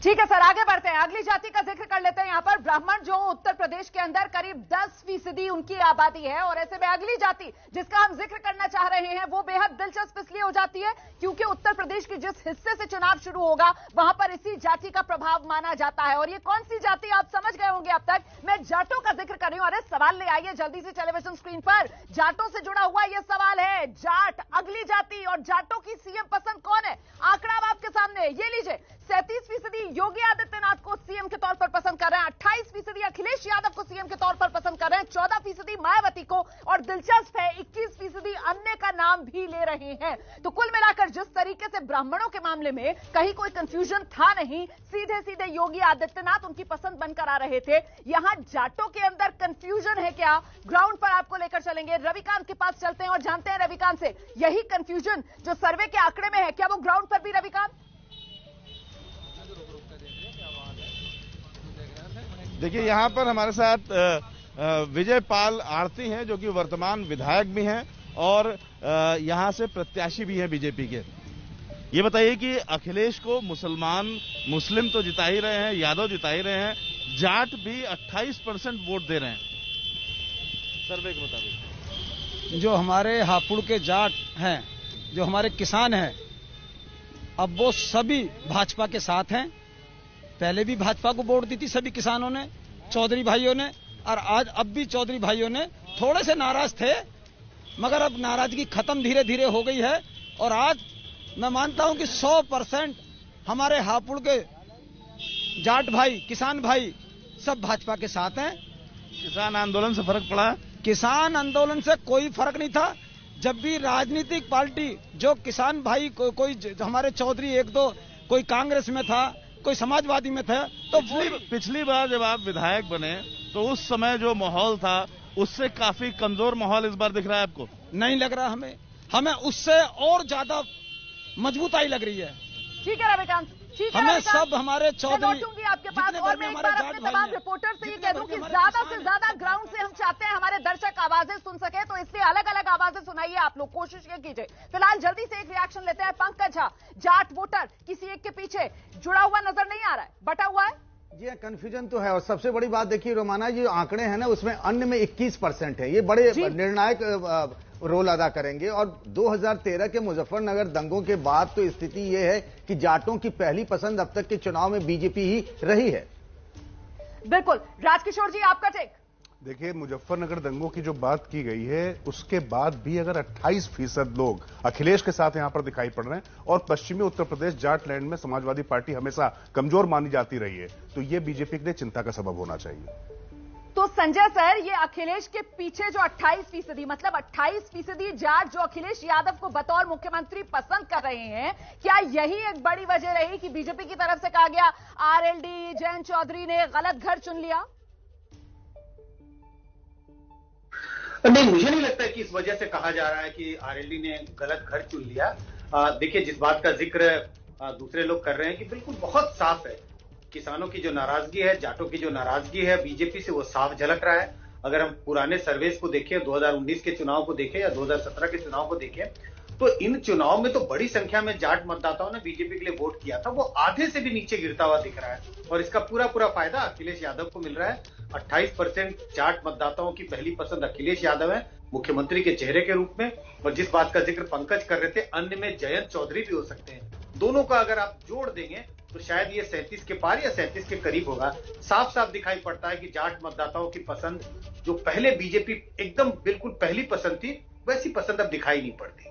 ठीक है सर, आगे बढ़ते हैं, अगली जाति का जिक्र कर लेते हैं। यहां पर ब्राह्मण जो उत्तर प्रदेश के अंदर करीब 10% उनकी आबादी है, और ऐसे में अगली जाति जिसका हम जिक्र करना चाह रहे हैं वो बेहद दिलचस्प इसलिए हो जाती है क्योंकि उत्तर प्रदेश के जिस हिस्से से चुनाव शुरू होगा वहां पर इसी जाति का प्रभाव माना जाता है। और ये कौन सी जाति आप समझ गए होंगे अब तक, मैं जाटों का जिक्र कर रही हूं। अरे सवाल ले आइए जल्दी से टेलीविजन स्क्रीन पर, जाटों से जुड़ा हुआ यह सवाल है। जाट अगली जाति, और जाटों की सीएम पसंद कौन है? आंकड़ा आपके सामने है, ये लीजिए। 37% योगी आदित्यनाथ को सीएम के तौर पर पसंद कर रहे हैं, 28% अखिलेश यादव को सीएम के तौर पर पसंद कर रहे हैं, 14% मायावती को, और दिलचस्प है 21% अन्य का नाम भी ले रहे हैं। तो कुल मिलाकर जिस तरीके से ब्राह्मणों के मामले में कहीं कोई कंफ्यूजन था नहीं, सीधे सीधे योगी आदित्यनाथ उनकी पसंद बनकर आ रहे थे, यहां जाटों के अंदर कंफ्यूजन है क्या? ग्राउंड पर आपको लेकर चलेंगे, रविकांत के पास चलते हैं और जानते हैं रविकांत से, यही कंफ्यूजन जो सर्वे के आंकड़े में है, क्या वो ग्राउंड पर भी? रविकांत, देखिए, यहाँ पर हमारे साथ विजय पाल आरती हैं जो कि वर्तमान विधायक भी हैं और यहाँ से प्रत्याशी भी हैं बीजेपी के। ये बताइए कि अखिलेश को मुस्लिम तो जिता ही रहे हैं, यादव जिता ही रहे हैं, जाट भी 28% वोट दे रहे हैं, सर्वे के मुताबिक। जो हमारे हापुड़ के जाट हैं, जो हमारे किसान हैं, अब वो सभी भाजपा के साथ हैं। पहले भी भाजपा को वोट दी थी सभी किसानों ने, चौधरी भाइयों ने, और आज अब भी चौधरी भाइयों ने थोड़े से नाराज थे, मगर अब नाराजगी खत्म धीरे धीरे हो गई है। और आज मैं मानता हूं कि 100% हमारे हापुड़ के जाट भाई, किसान भाई सब भाजपा के साथ हैं। किसान आंदोलन से फर्क पड़ा? किसान आंदोलन से कोई फर्क नहीं था। जब भी राजनीतिक पार्टी जो किसान भाई कोई हमारे चौधरी, एक दो कोई कांग्रेस में था, कोई समाजवादी में था, तो पिछली बार जब आप विधायक बने तो उस समय जो माहौल था उससे काफी कमजोर माहौल इस बार दिख रहा है आपको? नहीं लग रहा, हमें उससे और ज्यादा मजबूताई लग रही है। ठीक है रविकांत, ठीक है, हमें सब हमारे चौधरी आपके पास, और मैं एक बार अपने तमाम रिपोर्टर से ये कह दूं कि ज्यादा से ज्यादा ग्राउंड से हम चाहते हैं हमारे दर्शक आवाजें सुन सके, तो इसलिए अलग अलग आवाजें सुनाइए आप लोग, कोशिश ये कीजिए। फिलहाल जल्दी से एक रिएक्शन लेते हैं। पंकज झा, जाट वोटर किसी एक के पीछे जुड़ा हुआ नजर नहीं आ रहा है, बटा हुआ है। जी, कंफ्यूजन तो है, और सबसे बड़ी बात देखिए रोमाना जी, आंकड़े हैं ना उसमें अन्य में 21% है, ये बड़े निर्णायक रोल अदा करेंगे। और 2013 के मुजफ्फरनगर दंगों के बाद तो स्थिति यह है कि जाटों की पहली पसंद अब तक के चुनाव में बीजेपी ही रही है। बिल्कुल, राजकिशोर जी आपका टेक। देखिए, मुजफ्फरनगर दंगों की जो बात की गई है उसके बाद भी अगर 28% लोग अखिलेश के साथ यहां पर दिखाई पड़ रहे हैं, और पश्चिमी उत्तर प्रदेश जाटलैंड में समाजवादी पार्टी हमेशा कमजोर मानी जाती रही है, तो यह बीजेपी के लिए चिंता का सबब होना चाहिए। तो संजय सर, ये अखिलेश के पीछे जो 28%, मतलब 28% जाट जो अखिलेश यादव को बतौर मुख्यमंत्री पसंद कर रहे हैं, क्या यही एक बड़ी वजह रही कि बीजेपी की तरफ से कहा गया आरएलडी जयंत चौधरी ने गलत घर चुन लिया? नहीं, मुझे नहीं लगता है कि इस वजह से कहा जा रहा है कि आरएलडी ने गलत घर चुन लिया। देखिए, जिस बात का जिक्र दूसरे लोग कर रहे हैं कि बिल्कुल बहुत साफ है, किसानों की जो नाराजगी है, जाटों की जो नाराजगी है बीजेपी से, वो साफ झलक रहा है। अगर हम पुराने सर्वेस को देखें, 2019 के चुनाव को देखें या 2017 के चुनाव को देखें, तो इन चुनाव में तो बड़ी संख्या में जाट मतदाताओं ने बीजेपी के लिए वोट किया था, वो आधे से भी नीचे गिरता हुआ दिख रहा है, और इसका पूरा फायदा अखिलेश यादव को मिल रहा है। 28% जाट मतदाताओं की पहली पसंद अखिलेश यादव है मुख्यमंत्री के चेहरे के रूप में, और जिस बात का जिक्र पंकज कर रहे थे, अन्य में जयंत चौधरी भी हो सकते हैं। दोनों का अगर आप जोड़ देंगे तो शायद ये 37 के पार या 37 के करीब होगा। साफ साफ दिखाई पड़ता है कि जाट मतदाताओं की पसंद, जो पहले बीजेपी एकदम बिल्कुल पहली पसंद थी, वैसी पसंद अब दिखाई नहीं पड़ती।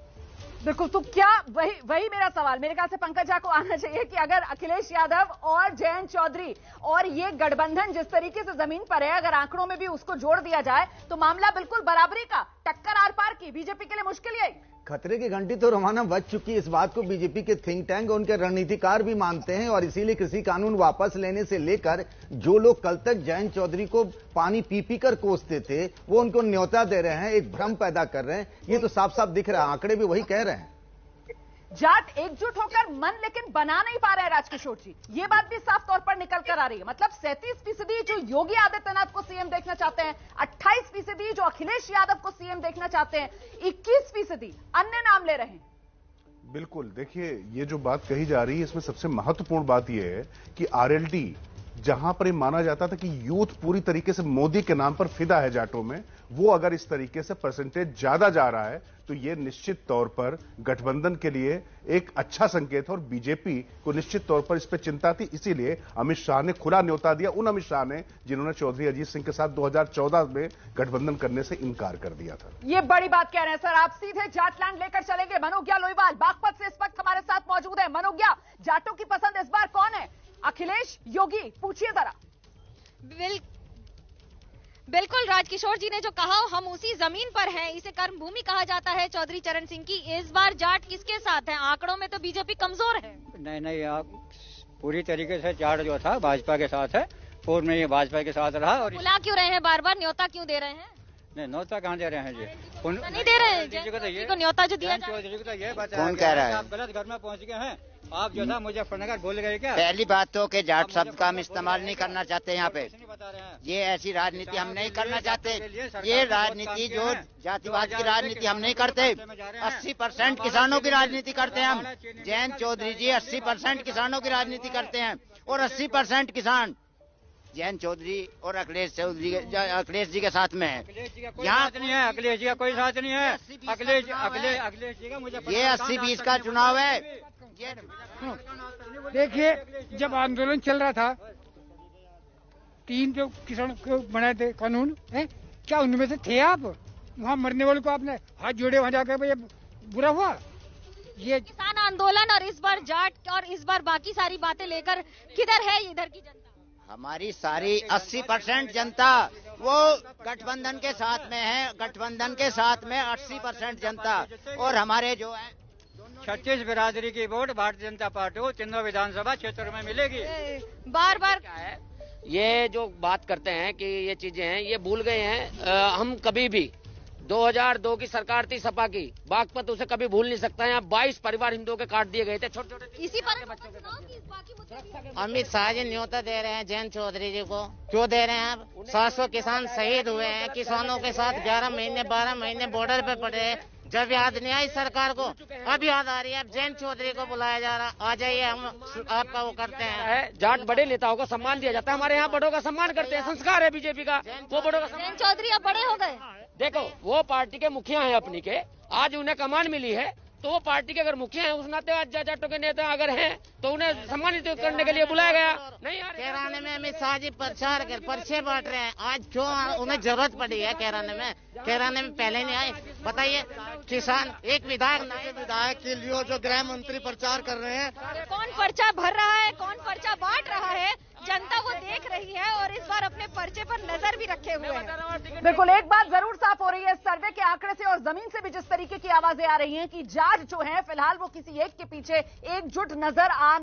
बिल्कुल, तो क्या वही मेरा सवाल, मेरे ख्याल से पंकज झा को आना चाहिए कि अगर अखिलेश यादव और जयंत चौधरी और ये गठबंधन जिस तरीके से जमीन पर है, अगर आंकड़ों में भी उसको जोड़ दिया जाए तो मामला बिल्कुल बराबरी का, टक्कर आर पार की, बीजेपी के लिए मुश्किल यही। खतरे की घंटी तो रोमाना बज चुकी है। इस बात को बीजेपी के थिंक टैंक और उनके रणनीतिकार भी मानते हैं, और इसीलिए कृषि कानून वापस लेने से लेकर जो लोग कल तक जयंत चौधरी को पानी पी पी कर कोसते थे, वो उनको न्योता दे रहे हैं, एक भ्रम पैदा कर रहे हैं। ये तो साफ साफ दिख रहा है, आंकड़े भी वही कह रहे हैं। जाट एकजुट होकर मन लेकिन बना नहीं पा रहे हैं राजकिशोर जी, ये बात भी साफ तौर पर निकल कर आ रही है। मतलब 37% जो योगी आदित्यनाथ को सीएम देखना चाहते हैं, 28% जो अखिलेश यादव को सीएम देखना चाहते हैं, 21% अन्य नाम ले रहे हैं। बिल्कुल, देखिए ये जो बात कही जा रही है इसमें सबसे महत्वपूर्ण बात यह है कि आरएलडी जहां पर ये माना जाता था कि यूथ पूरी तरीके से मोदी के नाम पर फिदा है जाटों में, वो अगर इस तरीके से परसेंटेज ज्यादा जा रहा है तो ये निश्चित तौर पर गठबंधन के लिए एक अच्छा संकेत है और बीजेपी को निश्चित तौर पर इस पर चिंता थी। इसीलिए अमित शाह ने खुला न्योता दिया, उन अमित शाह ने जिन्होंने चौधरी अजीत सिंह के साथ 2014 में गठबंधन करने से इनकार कर दिया था। ये बड़ी बात कह रहे हैं सर। आप सीधे जाटलैंड लेकर चलेंगे। मनोज्ञा लोईवाल बागपत से इस वक्त हमारे साथ मौजूद है। मनोज्ञा, जाटों की पसंद इस बार कौन है, अखिलेश, योगी? पूछिए जरा। बिल्कुल राजकिशोर जी ने जो कहा हम उसी जमीन पर हैं। इसे कर्मभूमि कहा जाता है चौधरी चरण सिंह की। इस बार जाट किसके साथ है? आंकड़ों में तो बीजेपी कमजोर है। नहीं, आप पूरी तरीके से जाट जो था भाजपा के साथ है, पूर्व में ये भाजपा के साथ रहा। और बुला क्यों रहे हैं बार बार, न्योता क्यों दे रहे हैं? नहीं, न्योता कहाँ दे रहे हैं जी? नहीं दे रहे हैं को न्योता जो दिया चौधरी को तो ये बात कौन कह रहा है? आप गलत घर में पहुँच गए हैं। आप जो था मुजफ्फरनगर भूल गए क्या? पहली बात तो कि जाट शब्द का हम इस्तेमाल नहीं करना चाहते यहाँ पे। ये ऐसी राजनीति हम नहीं करना चाहते। ये राजनीति जो जातिवाद की राजनीति हम नहीं करते। 80% किसानों की राजनीति करते हैं हम। जयंत चौधरी जी 80% किसानों की राजनीति करते हैं और 80% किसान जयंत चौधरी और अखिलेश जी के साथ में है। यहाँ नहीं है, अखिलेश जी का कोई साथ नहीं है। अखिलेश जी का मुझे ये 80-20 का चुनाव है। देखिए, जब आंदोलन चल रहा था 3 जो किसानों को बनाए थे कानून है, क्या उनमें से थे आप? वहाँ मरने वालों को आपने हाथ जोड़े, वहाँ जाकर भाई बुरा हुआ? ये किसान आंदोलन और इस बार जाट और इस बार बाकी सारी बातें लेकर किधर है इधर की जनता? हमारी सारी 80% जनता वो गठबंधन के साथ में है। गठबंधन के साथ में 80% जनता और हमारे जो है 36 बिरादरी की वोट भारतीय जनता पार्टी को तीनों विधानसभा क्षेत्रों में मिलेगी। बार बार क्या है ये जो बात करते हैं कि ये चीजें हैं, ये भूल गए हैं। हम कभी भी 2002 की सरकार थी सपा की, बागपत उसे कभी भूल नहीं सकता है। यहाँ 22 परिवार हिंदुओं के काट दिए गए थे, छोटे छोटे। इसी पर बच्चों के अमित शाह जी न्योता दे रहे हैं जयंत चौधरी जी को। क्यों दे रहे हैं आप? 700 किसान शहीद हुए हैं। किसानों के साथ 11 महीने 12 महीने बॉर्डर पे पड़े। जब याद नहीं आई सरकार को, अब याद आ रही है। अब जयंत चौधरी को बुलाया जा रहा, आ जाइए, हम आपका वो करते हैं। जाट बड़े नेताओं को सम्मान दिया जाता है। हमारे यहाँ बड़ों का सम्मान करते हैं, संस्कार है बीजेपी का। वो बड़ों का जयंत चौधरी अब बड़े हो गए। देखो, वो पार्टी के मुखिया हैं अपनी के, आज उन्हें कमान मिली है तो वो पार्टी के अगर मुखिया हैं, उस नाते आज जाटों के नेता अगर हैं तो उन्हें सम्मानित करने के लिए बुलाया गया। नहीं कैराने में अमित शाह जी प्रचार कर पर्चे बांट रहे हैं। आज क्यों उन्हें जरूरत पड़ी है कैराने में? कैराने में पहले नहीं आए? बताइए, किसान एक विधायक के लिए जो गृह मंत्री प्रचार कर रहे हैं। कौन पर्चा भर रहा है, कौन पर्चा बांट रहा है, जनता वो देख रही है और इस बार अपने पर्चे पर नजर भी रखे हुए हैं। बिल्कुल, एक बात जरूर साफ हो रही है सर्वे के आंकड़े से और जमीन से भी जिस तरीके की आवाजें आ रही हैं कि जाट जो है फिलहाल वो किसी एक के पीछे एकजुट नजर आ